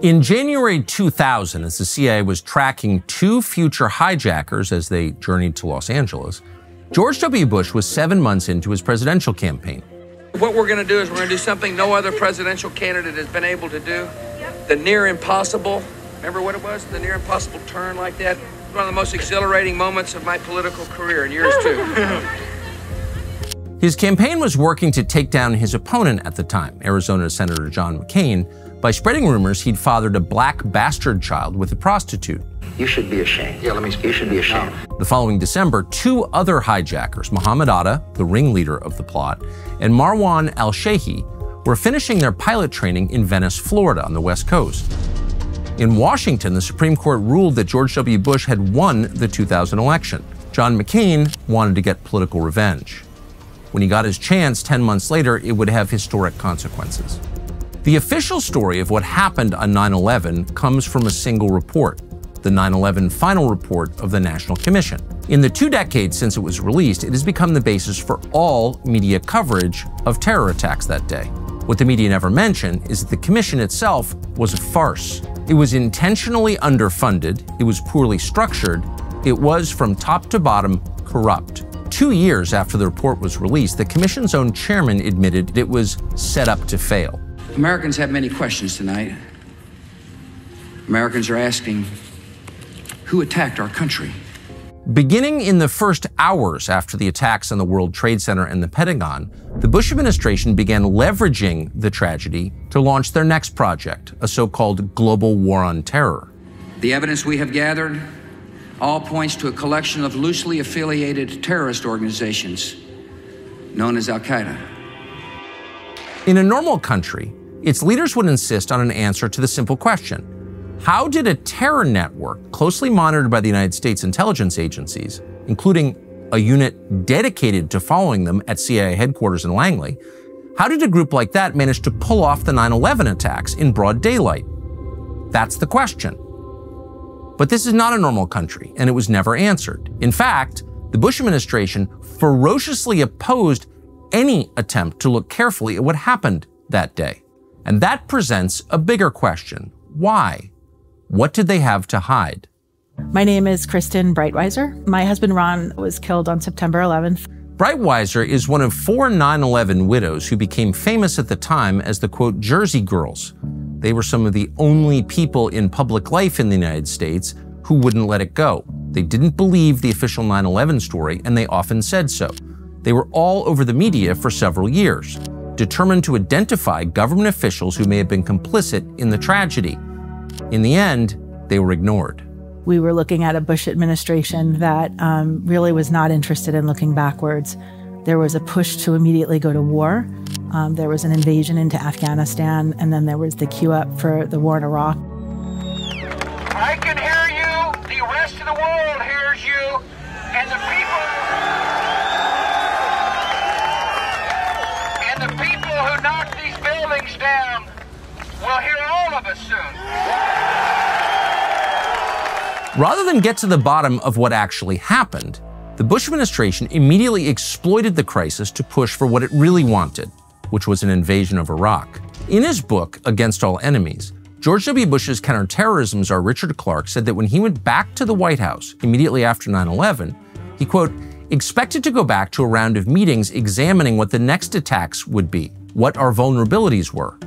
In January 2000, as the CIA was tracking two future hijackers as they journeyed to Los Angeles, George W. Bush was 7 months into his presidential campaign. What we're going to do is we're going to do something no other presidential candidate has been able to do. The near impossible. Remember what it was? The near impossible turn like that. One of the most exhilarating moments of my political career, and yours too. His campaign was working to take down his opponent at the time, Arizona Senator John McCain, by spreading rumors he'd fathered a black bastard child with a prostitute. You should be ashamed. Yeah, you should be ashamed. The following December, two other hijackers, Mohammed Atta, the ringleader of the plot, and Marwan al-Shehi, were finishing their pilot training in Venice, Florida, on the West Coast. In Washington, the Supreme Court ruled that George W. Bush had won the 2000 election. John McCain wanted to get political revenge. When he got his chance 10 months later, it would have historic consequences. The official story of what happened on 9/11 comes from a single report, the 9/11 final report of the National Commission. In the 2 decades since it was released, it has become the basis for all media coverage of terror attacks that day. What the media never mentioned is that the commission itself was a farce. It was intentionally underfunded, it was poorly structured, it was from top to bottom corrupt. 2 years after the report was released, the commission's own chairman admitted it was set up to fail. Americans have many questions tonight. Americans are asking, who attacked our country? Beginning in the first hours after the attacks on the World Trade Center and the Pentagon, the Bush administration began leveraging the tragedy to launch their next project, a so-called global war on terror. The evidence we have gathered all points to a collection of loosely affiliated terrorist organizations known as Al-Qaeda. In a normal country, its leaders would insist on an answer to the simple question: how did a terror network closely monitored by the United States intelligence agencies, including a unit dedicated to following them at CIA headquarters in Langley, how did a group like that manage to pull off the 9/11 attacks in broad daylight? That's the question. But this is not a normal country, and it was never answered. In fact, the Bush administration ferociously opposed any attempt to look carefully at what happened that day. And that presents a bigger question. Why? What did they have to hide? My name is Kristen Breitweiser. My husband Ron was killed on September 11th. Breitweiser is one of 4 9/11 widows who became famous at the time as the, quote, Jersey Girls. They were some of the only people in public life in the United States who wouldn't let it go. They didn't believe the official 9/11 story, and they often said so. They were all over the media for several years, determined to identify government officials who may have been complicit in the tragedy. In the end, they were ignored. We were looking at a Bush administration that really was not interested in looking backwards. There was a push to immediately go to war. There was an invasion into Afghanistan, and then there was the queue up for the war in Iraq. I can hear you. The rest of the world hears you. And the people who knocked these buildings down will hear all of us soon. Rather than get to the bottom of what actually happened, the Bush administration immediately exploited the crisis to push for what it really wanted, which was an invasion of Iraq. In his book, Against All Enemies, George W. Bush's counterterrorism czar Richard Clarke said that when he went back to the White House immediately after 9/11, he, quote, expected to go back to a round of meetings examining what the next attacks would be, what our vulnerabilities were.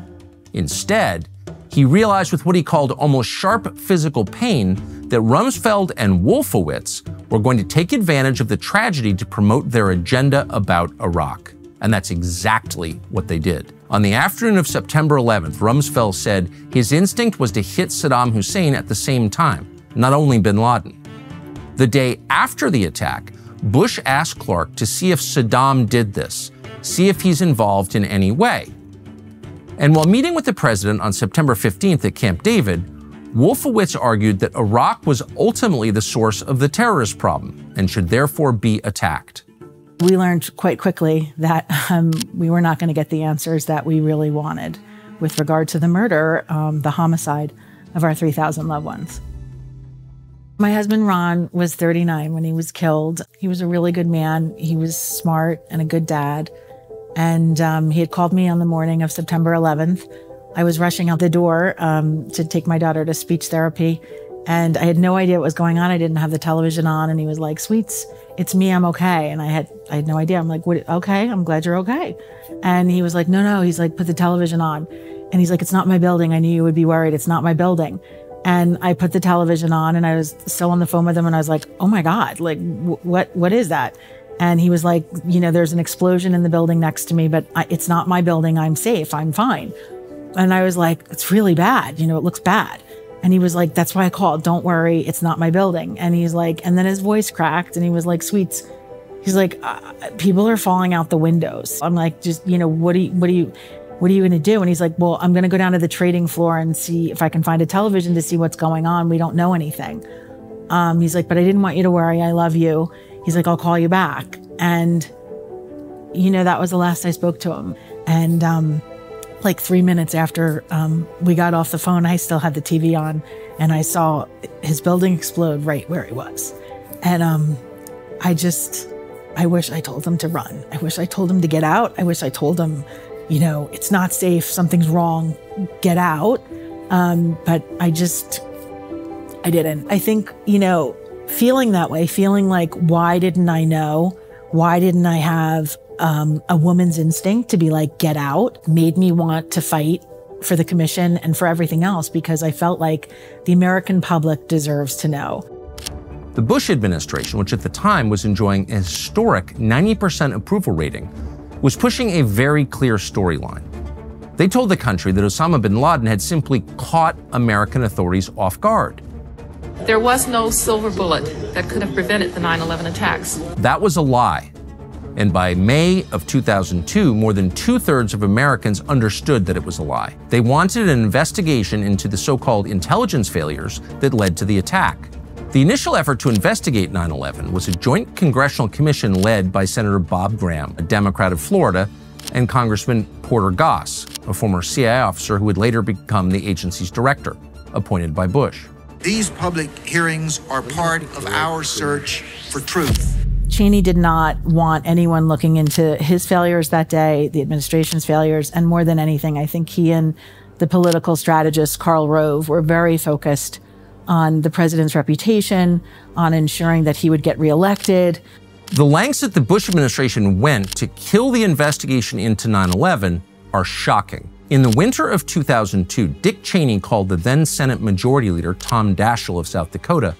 Instead, he realized with what he called almost sharp physical pain that Rumsfeld and Wolfowitz were going to take advantage of the tragedy to promote their agenda about Iraq. And that's exactly what they did. On the afternoon of September 11th, Rumsfeld said his instinct was to hit Saddam Hussein at the same time, not only bin Laden. The day after the attack, Bush asked Clarke to see if Saddam did this, see if he's involved in any way. And while meeting with the president on September 15th at Camp David, Wolfowitz argued that Iraq was ultimately the source of the terrorist problem and should therefore be attacked. We learned quite quickly that we were not going to get the answers that we really wanted with regard to the murder, the homicide of our 3,000 loved ones. My husband, Ron, was 39 when he was killed. He was a really good man. He was smart and a good dad. And he had called me on the morning of September 11th I was rushing out the door to take my daughter to speech therapy, and I had no idea what was going on. I didn't have the television on, and he was like, "Sweets, it's me, I'm okay." And I had no idea. I'm like, "What? Okay, I'm glad you're okay." And he was like, "No." He's like, "Put the television on." And he's like, "It's not my building. I knew you would be worried. It's not my building." And I put the television on, and I was still on the phone with him, and I was like, "Oh my God, like, what is that?" And he was like, "There's an explosion in the building next to me, but it's not my building. I'm safe. I'm fine." And I was like, "It's really bad. It looks bad." And he was like, "That's why I called. Don't worry. It's not my building." And he's like, and then his voice cracked, and he was like, "Sweets," he's like, "People are falling out the windows." I'm like, "Just, what are you going to do?" And he's like, "Well, I'm going to go down to the trading floor and see if I can find a television to see what's going on. We don't know anything." He's like, "But I didn't want you to worry. I love you." He's like, "I'll call you back." And, that was the last I spoke to him. And, like 3 minutes after we got off the phone, I still had the TV on, and I saw his building explode right where he was. And I wish I told him to run. I wish I told him to get out. I wish I told him, it's not safe, something's wrong, get out. But I didn't. I think, feeling that way, feeling like, why didn't I know? Why didn't I have a woman's instinct to be like, get out, made me want to fight for the commission and for everything else, because I felt like the American public deserves to know. The Bush administration, which at the time was enjoying a historic 90% approval rating, was pushing a very clear storyline. They told the country that Osama bin Laden had simply caught American authorities off guard. There was no silver bullet that could have prevented the 9/11 attacks. That was a lie. And by May of 2002, more than 2/3 of Americans understood that it was a lie. They wanted an investigation into the so-called intelligence failures that led to the attack. The initial effort to investigate 9/11 was a joint congressional commission led by Senator Bob Graham, a Democrat of Florida, and Congressman Porter Goss, a former CIA officer who would later become the agency's director, appointed by Bush. These public hearings are part of our search for truth. Cheney did not want anyone looking into his failures that day, the administration's failures, and more than anything, I think he and the political strategist Karl Rove were very focused on the president's reputation, on ensuring that he would get reelected. The lengths that the Bush administration went to kill the investigation into 9/11 are shocking. In the winter of 2002, Dick Cheney called the then Senate Majority Leader Tom Daschle of South Dakota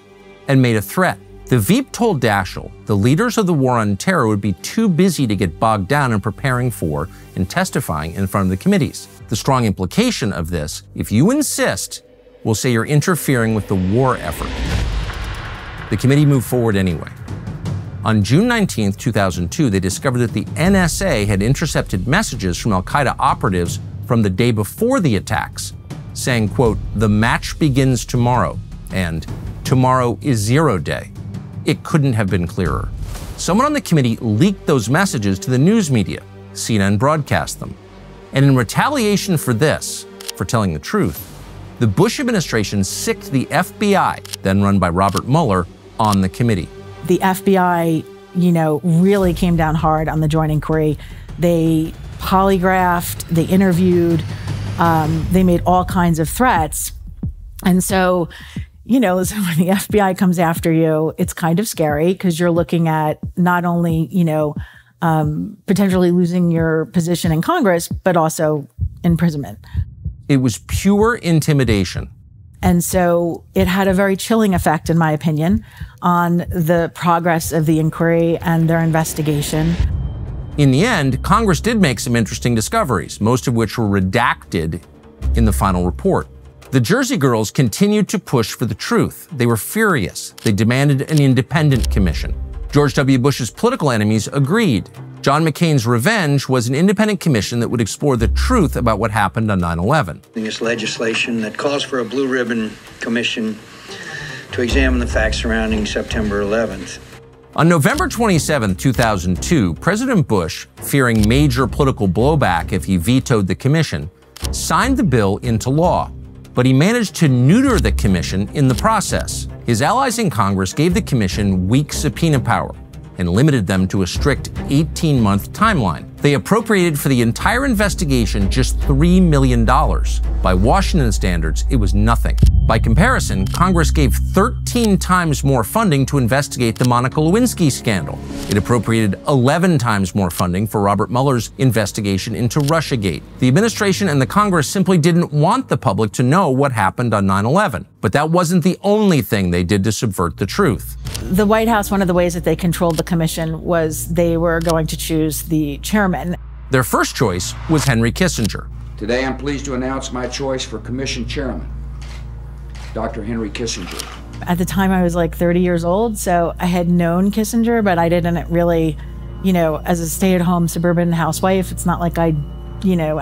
and made a threat. The Veep told Daschle the leaders of the war on terror would be too busy to get bogged down in preparing for and testifying in front of the committees. The strong implication of this, if you insist, we'll say you're interfering with the war effort. The committee moved forward anyway. On June 19, 2002, they discovered that the NSA had intercepted messages from al-Qaeda operatives from the day before the attacks, saying, quote, "The match begins tomorrow," and "Tomorrow is 0 day." It couldn't have been clearer. Someone on the committee leaked those messages to the news media. CNN broadcast them. And in retaliation for this, for telling the truth, the Bush administration sicked the FBI, then run by Robert Mueller, on the committee. The FBI, really came down hard on the joint inquiry. They polygraphed, they interviewed, they made all kinds of threats. And so, when the FBI comes after you, it's kind of scary because you're looking at not only, potentially losing your position in Congress, but also imprisonment. It was pure intimidation. And so it had a very chilling effect, in my opinion, on the progress of the inquiry and their investigation. In the end, Congress did make some interesting discoveries, most of which were redacted in the final report. The Jersey Girls continued to push for the truth. They were furious. They demanded an independent commission. George W. Bush's political enemies agreed. John McCain's revenge was an independent commission that would explore the truth about what happened on 9/11. This legislation that calls for a blue ribbon commission to examine the facts surrounding September 11th. On November 27, 2002, President Bush, fearing major political blowback if he vetoed the commission, signed the bill into law. But he managed to neuter the commission in the process. His allies in Congress gave the commission weak subpoena power and limited them to a strict 18-month timeline. They appropriated for the entire investigation just $3 million. By Washington standards, it was nothing. By comparison, Congress gave 13 times more funding to investigate the Monica Lewinsky scandal. It appropriated 11 times more funding for Robert Mueller's investigation into Russiagate. The administration and the Congress simply didn't want the public to know what happened on 9/11. But that wasn't the only thing they did to subvert the truth. The White House, one of the ways that they controlled the commission was they were going to choose the chairman. Their first choice was Henry Kissinger. Today, I'm pleased to announce my choice for commission chairman, Dr. Henry Kissinger. At the time, I was like 30 years old, so I had known Kissinger, but I didn't really, as a stay-at-home suburban housewife, it's not like I,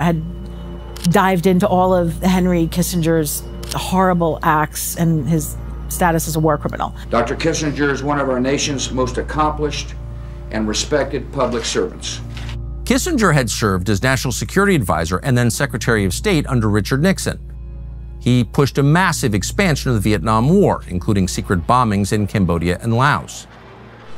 had dived into all of Henry Kissinger's horrible acts and his status as a war criminal. Dr. Kissinger is one of our nation's most accomplished and respected public servants. Kissinger had served as National Security Advisor and then Secretary of State under Richard Nixon. He pushed a massive expansion of the Vietnam War, including secret bombings in Cambodia and Laos.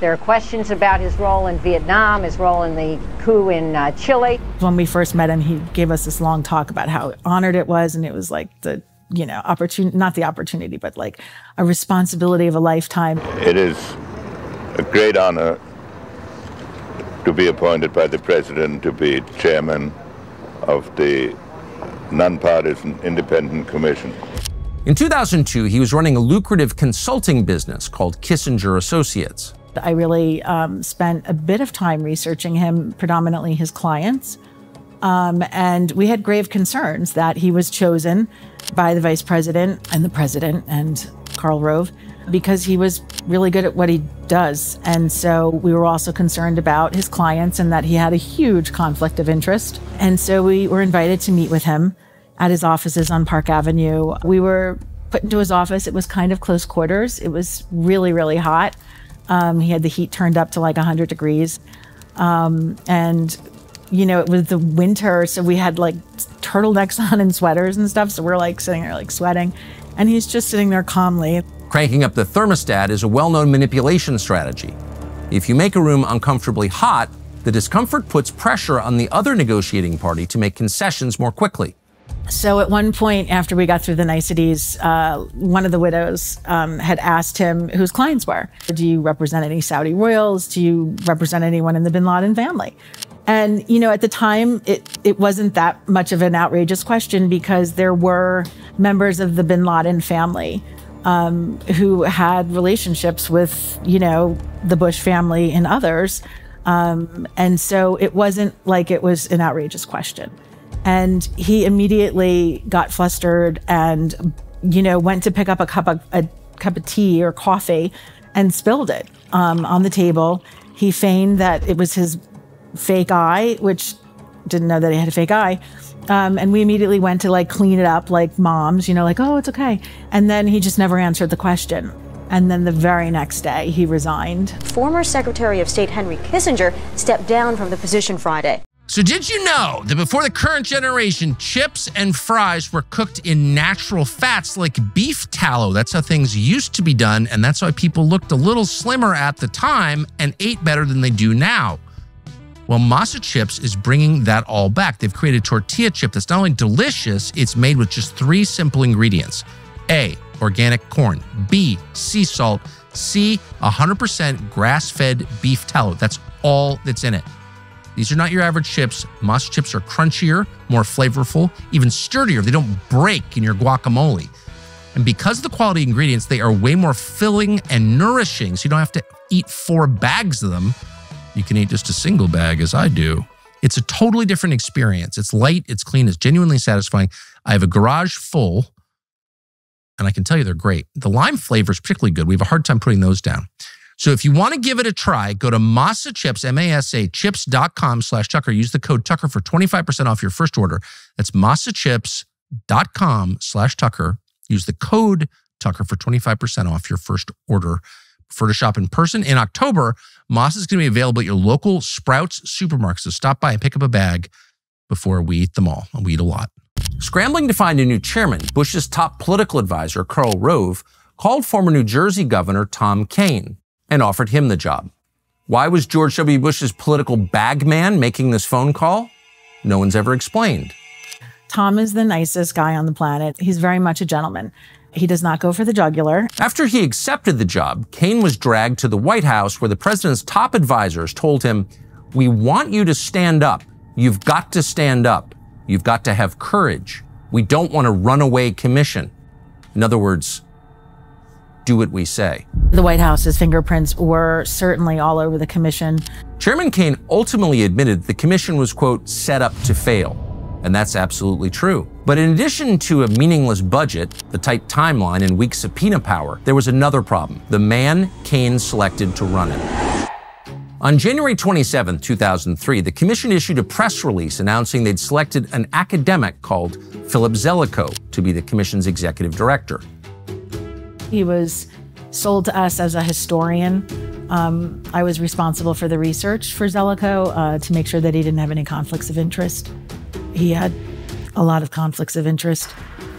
There are questions about his role in Vietnam, his role in the coup in Chile. When we first met him, he gave us this long talk about how honored it was, and it was like the not the opportunity, but like a responsibility of a lifetime. It is a great honor to be appointed by the president to be chairman of the nonpartisan independent commission. In 2002, he was running a lucrative consulting business called Kissinger Associates. I really spent a bit of time researching him, predominantly his clients. And we had grave concerns that he was chosen by the vice president and Karl Rove because he was really good at what he does. And so we were also concerned about his clients and that he had a huge conflict of interest. And so we were invited to meet with him at his offices on Park Avenue. We were put into his office. It was kind of close quarters. It was really, really hot. He had the heat turned up to like 100 degrees. It was the winter, so we had like turtlenecks on and sweaters and stuff. So we're like sitting there like sweating, and he's just sitting there calmly. Cranking up the thermostat is a well-known manipulation strategy. If you make a room uncomfortably hot, the discomfort puts pressure on the other negotiating party to make concessions more quickly. So at one point, after we got through the niceties, one of the widows had asked him who his clients were. Do you represent any Saudi royals? Do you represent anyone in the bin Laden family? And, at the time, it wasn't that much of an outrageous question because there were members of the bin Laden family who had relationships with, the Bush family and others. And so it wasn't like it was an outrageous question. And he immediately got flustered and, went to pick up a cup of tea or coffee and spilled it on the table. He feigned that it was his fake eye, which didn't know that he had a fake eye. And we immediately went to like clean it up like moms, like, oh, it's okay. And then he just never answered the question. And then the very next day he resigned. Former Secretary of State Henry Kissinger stepped down from the position Friday. So did you know that before the current generation, chips and fries were cooked in natural fats like beef tallow? That's how things used to be done, and that's why people looked a little slimmer at the time and ate better than they do now. Well, Masa Chips is bringing that all back. They've created a tortilla chip that's not only delicious, it's made with just 3 simple ingredients. A, organic corn. B, sea salt. C, 100% grass-fed beef tallow. That's all that's in it. These are not your average chips. Masa Chips are crunchier, more flavorful, even sturdier. They don't break in your guacamole. And because of the quality ingredients, they are way more filling and nourishing, so you don't have to eat 4 bags of them. You can eat just a single bag, as I do. It's a totally different experience. It's light, it's clean, it's genuinely satisfying. I have a garage full, and I can tell you they're great. The lime flavor is particularly good. We have a hard time putting those down. So if you want to give it a try, go to Masa Chips, M-A-S-A, chips.com/Tucker. Use the code Tucker for 25% off your first order. That's masachips.com/Tucker. Use the code Tucker for 25% off your first order. Prefer to shop in person? In October, Masa is going to be available at your local Sprouts supermarket. So stop by and pick up a bag before we eat them all. And we eat a lot. Scrambling to find a new chairman, Bush's top political advisor, Karl Rove, called former New Jersey Governor Tom Kean and offered him the job. Why was George W. Bush's political bagman making this phone call? No one's ever explained. Tom is the nicest guy on the planet. He's very much a gentleman. He does not go for the jugular. After he accepted the job, Cain was dragged to the White House where the president's top advisors told him, "We want you to stand up. You've got to stand up. You've got to have courage. We don't want a runaway commission." In other words, do what we say. The White House's fingerprints were certainly all over the commission. Chairman Cain ultimately admitted the commission was, quote, set up to fail. And that's absolutely true. But in addition to a meaningless budget, the tight timeline, and weak subpoena power, there was another problem: the man Cain selected to run it. On January 27, 2003, the commission issued a press release announcing they'd selected an academic called Philip Zelikow to be the commission's executive director. He was sold to us as a historian. I was responsible for the research for Zelikow to make sure that he didn't have any conflicts of interest. He had a lot of conflicts of interest.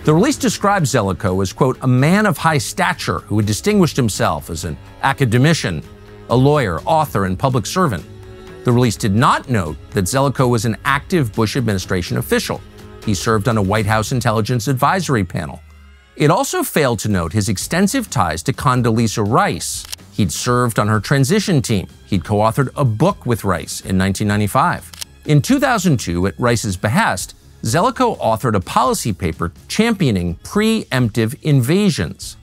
The release describes Zelikow as, quote, a man of high stature who had distinguished himself as an academician, a lawyer, author, and public servant. The release did not note that Zelikow was an active Bush administration official. He served on a White House intelligence advisory panel. It also failed to note his extensive ties to Condoleezza Rice. He'd served on her transition team. He'd co-authored a book with Rice in 1995. In 2002, at Rice's behest, Zelikow authored a policy paper championing preemptive invasions.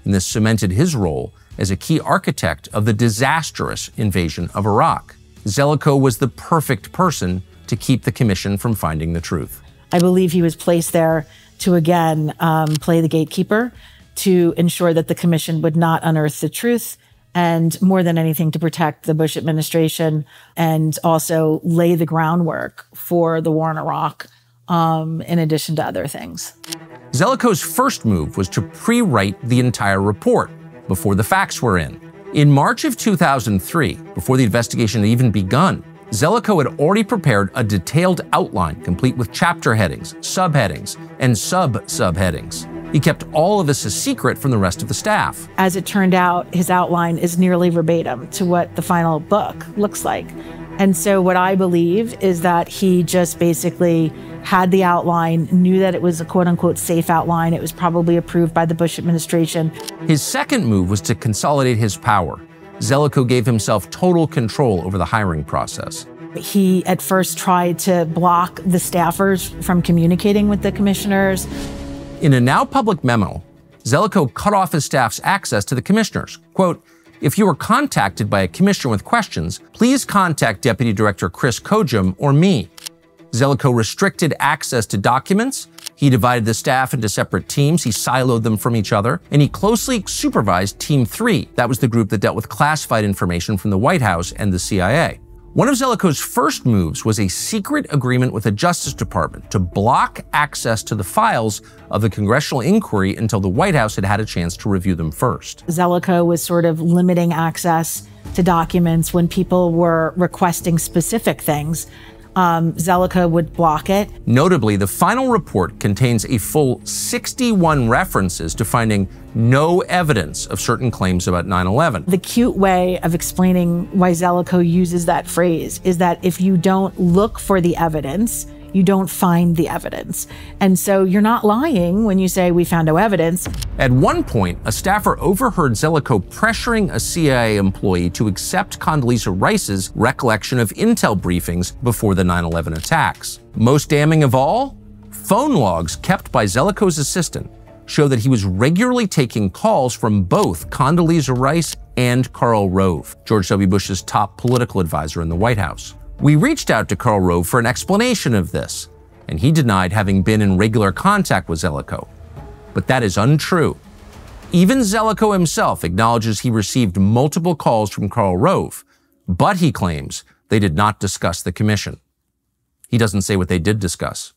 And this cemented his role as a key architect of the disastrous invasion of Iraq. Zelikow was the perfect person to keep the commission from finding the truth. I believe he was placed there to, again, play the gatekeeper, to ensure that the commission would not unearth the truth, and more than anything, to protect the Bush administration and also lay the groundwork for the war in Iraq, in addition to other things. Zelikow's first move was to pre-write the entire report before the facts were in. In March of 2003, before the investigation had even begun, Zelikow had already prepared a detailed outline complete with chapter headings, subheadings, and sub-subheadings. He kept all of this a secret from the rest of the staff. As it turned out, his outline is nearly verbatim to what the final book looks like. And so what I believe is that he just basically had the outline, knew that it was a quote-unquote safe outline. It was probably approved by the Bush administration. His second move was to consolidate his power. Zelikow gave himself total control over the hiring process. He at first tried to block the staffers from communicating with the commissioners. In a now public memo, Zelikow cut off his staff's access to the commissioners. Quote, "If you are contacted by a commissioner with questions, please contact Deputy Director Chris Kojum or me." Zelikow restricted access to documents. He divided the staff into separate teams. He siloed them from each other, and he closely supervised Team 3. That was the group that dealt with classified information from the White House and the CIA. One of Zelikow's first moves was a secret agreement with the Justice Department to block access to the files of the congressional inquiry until the White House had had a chance to review them first. Zelikow was sort of limiting access to documents when people were requesting specific things. Zelikow would block it. Notably, the final report contains a full 61 references to finding no evidence of certain claims about 9/11. The cute way of explaining why Zelikow uses that phrase is that if you don't look for the evidence, you don't find the evidence. And so you're not lying when you say we found no evidence. At one point, a staffer overheard Zelikow pressuring a CIA employee to accept Condoleezza Rice's recollection of intel briefings before the 9/11 attacks. Most damning of all, phone logs kept by Zelikow's assistant show that he was regularly taking calls from both Condoleezza Rice and Karl Rove, George W. Bush's top political advisor in the White House. We reached out to Karl Rove for an explanation of this, and he denied having been in regular contact with Zelikow. But that is untrue. Even Zelikow himself acknowledges he received multiple calls from Karl Rove, but he claims they did not discuss the commission. He doesn't say what they did discuss.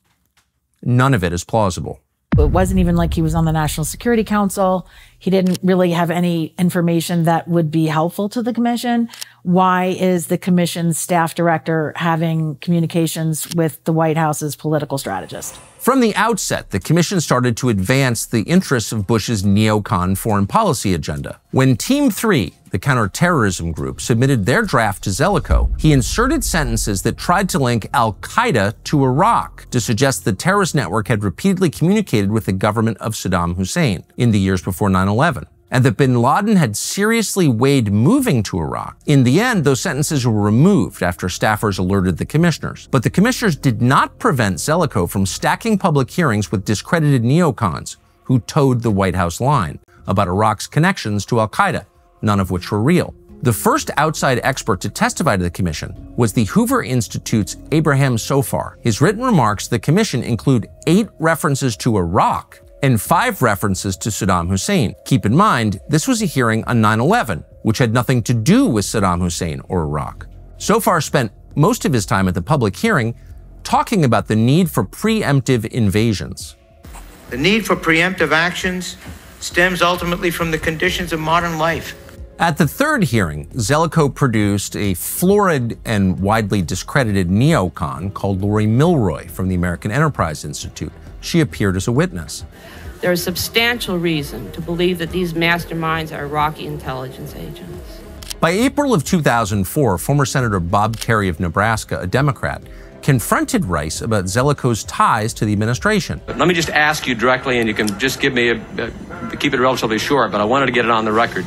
None of it is plausible. It wasn't even like he was on the National Security Council. He didn't really have any information that would be helpful to the commission. Why is the commission's staff director having communications with the White House's political strategist? From the outset, the commission started to advance the interests of Bush's neocon foreign policy agenda. When Team 3, the counterterrorism group, submitted their draft to Zelikow, he inserted sentences that tried to link al-Qaeda to Iraq to suggest the terrorist network had repeatedly communicated with the government of Saddam Hussein in the years before 9/11, and that bin Laden had seriously weighed moving to Iraq. In the end, those sentences were removed after staffers alerted the commissioners. But the commissioners did not prevent Zelikow from stacking public hearings with discredited neocons who towed the White House line about Iraq's connections to al-Qaeda, none of which were real. The first outside expert to testify to the commission was the Hoover Institute's Abraham Sofar. His written remarks to the commission include 8 references to Iraq and 5 references to Saddam Hussein. Keep in mind, this was a hearing on 9/11, which had nothing to do with Saddam Hussein or Iraq. Sofar spent most of his time at the public hearing talking about the need for preemptive invasions. The need for preemptive actions stems ultimately from the conditions of modern life. At the third hearing, Zelikow produced a florid and widely discredited neocon called Lori Milroy from the American Enterprise Institute. She appeared as a witness. There is substantial reason to believe that these masterminds are Iraqi intelligence agents. By April of 2004, former Senator Bob Kerrey of Nebraska, a Democrat, confronted Rice about Zelikow's ties to the administration. Let me just ask you directly, and you can just give me keep it relatively short, but I wanted to get it on the record.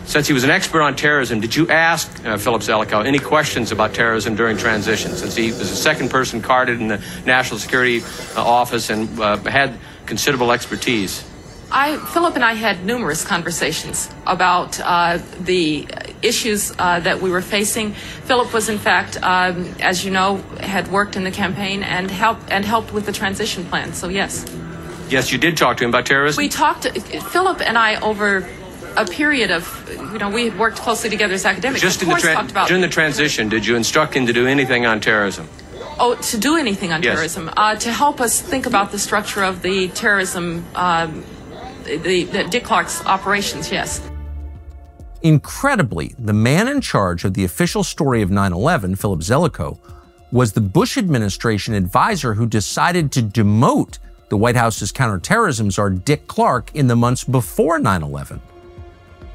Since he was an expert on terrorism, did you ask Philip Zelikow any questions about terrorism during transition, since he was the second person carded in the National Security Office and had considerable expertise? Philip and I had numerous conversations about the issues that we were facing. Philip was, in fact, as you know, had worked in the campaign and helped with the transition plan. So yes. Yes, you did talk to him about terrorism? We talked, Philip and I, over a period of, we had worked closely together as academics. Just during the transition, did you instruct him to do anything on terrorism? Oh, to do anything on yes. terrorism? To help us think about the structure of the terrorism, the Dick Clark's operations, yes. Incredibly, the man in charge of the official story of 9/11, Philip Zelikow, was the Bush administration advisor who decided to demote the White House's counterterrorism czar Dick Clark in the months before 9/11.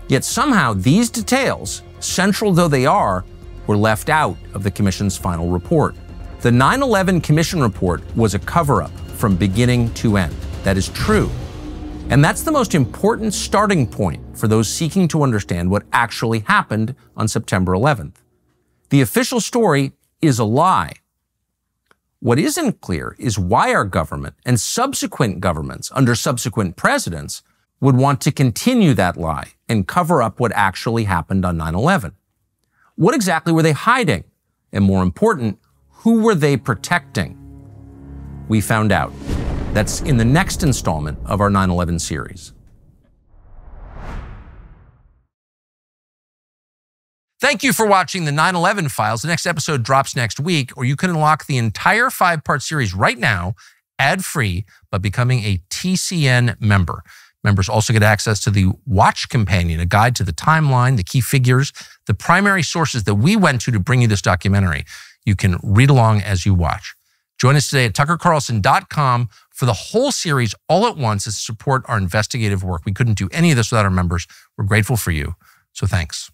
Yet somehow these details, central though they are, were left out of the commission's final report. The 9/11 Commission report was a cover-up from beginning to end. That is true. And that's the most important starting point for those seeking to understand what actually happened on September 11th. The official story is a lie. What isn't clear is why our government and subsequent governments under subsequent presidents would want to continue that lie and cover up what actually happened on 9/11. What exactly were they hiding? And more important, who were they protecting? We found out. That's in the next installment of our 9/11 series. Thank you for watching the 9/11 Files. The next episode drops next week, or you can unlock the entire 5-part series right now, ad-free, by becoming a TCN member. Members also get access to the Watch Companion, a guide to the timeline, the key figures, the primary sources that we went to bring you this documentary. You can read along as you watch. Join us today at tuckercarlson.com for the whole series all at once to support our investigative work. We couldn't do any of this without our members. We're grateful for you, so thanks.